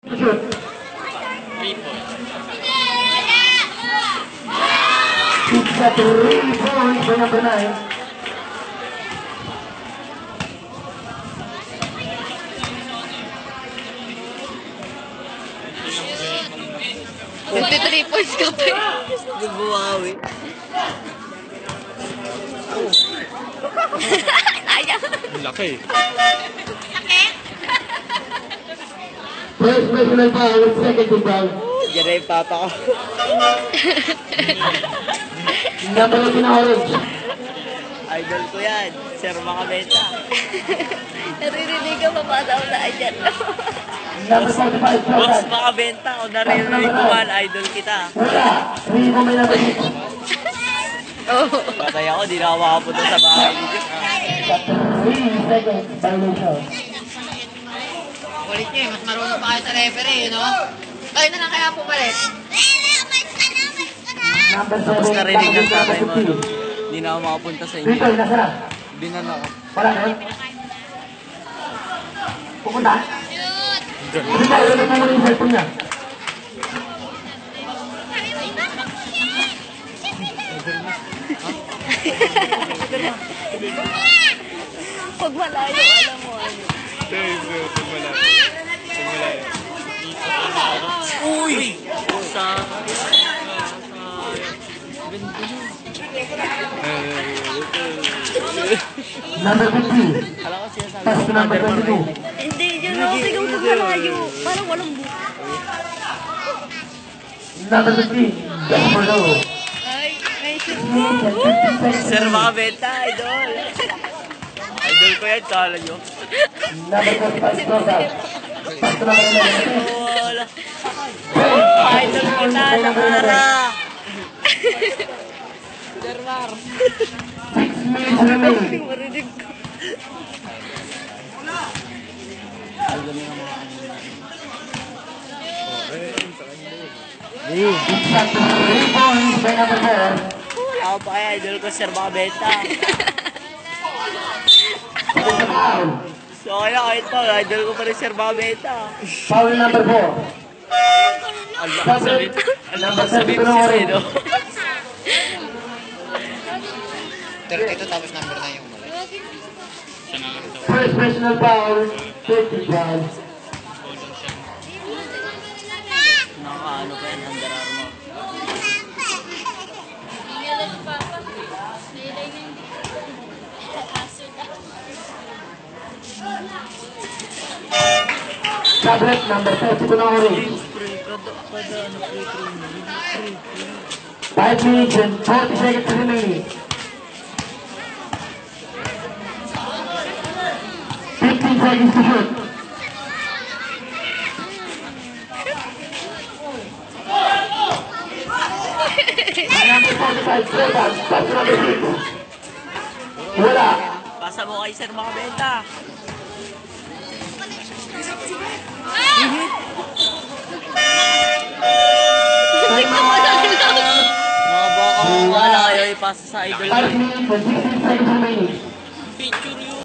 Shoot. 3 points. It's a 3 points by number 9. Nagti-3 points ka pa eh. Bumawi. Sayang. Ang laki. First personal foul, second team foul. Diyan na yung papa ko. Number 18 na orange. Idol ko yan. Sir Macabenta. Naririnig ka pa pa daw na dyan. Number 45, Boss Jordan. Macabenta. Kung narinig ko man, idol kita. Wala. 3 mo may number 6. Oh. Patay ako, di na ako makapunta sa bahay dito. 3 seconds violation. Ulit nyo eh, mas marunong pa kayo sa referee, no? Kayo na lang kaya pumalit. Number 7, Tapos narinig ng tatay mo, no? 50. Di na ako makapunta sa inyo. Dito, nasa na? Binan ako. Wala na yun? Pupunta? Dito, ulit mo muna yung cellphone niya. Pag malayo, alam mo ano. Uy! Sa... Number 50. Kala ko siya sabi Pass ko, to number mother 22. Hindi, yun ako. Sigaw pag malayo. Parang walang buka. Number 15. Just for low. Ay, may shoot Minutes ko. and 15 seconds. Sir Macabenta, idol. Idol ko yan, kala nyo. Number 45, Jordan. Pass to number 11. Wala. Idol kita, nakara. Sir Mar. 6 minutes remaining. Marinig ko. It's at 3 points by number 4. Ako pa kaya, idol ko, Sir Macabenta. Foul. So kaya kahit pa, idol ko pa rin Sir Macabenta. Foul number 4. Ang lakas sabihin. Ang lakas sabihin Number si 32 Sino. 32 tapos number 9 yung mali. First personal foul, 30 pounds. Nakakaano pa yan, Under Armour. Tablet number 32 na orange. 5 minutes and 40 seconds remaining. 15 seconds to shoot. Number 45, Jordan. Pass to number 6. Wala. Pasa mo kay Sir Macabenta. Mga baka wala kayo ipasa sa idol. 5 minutes and 16 seconds remaining. Picture yun.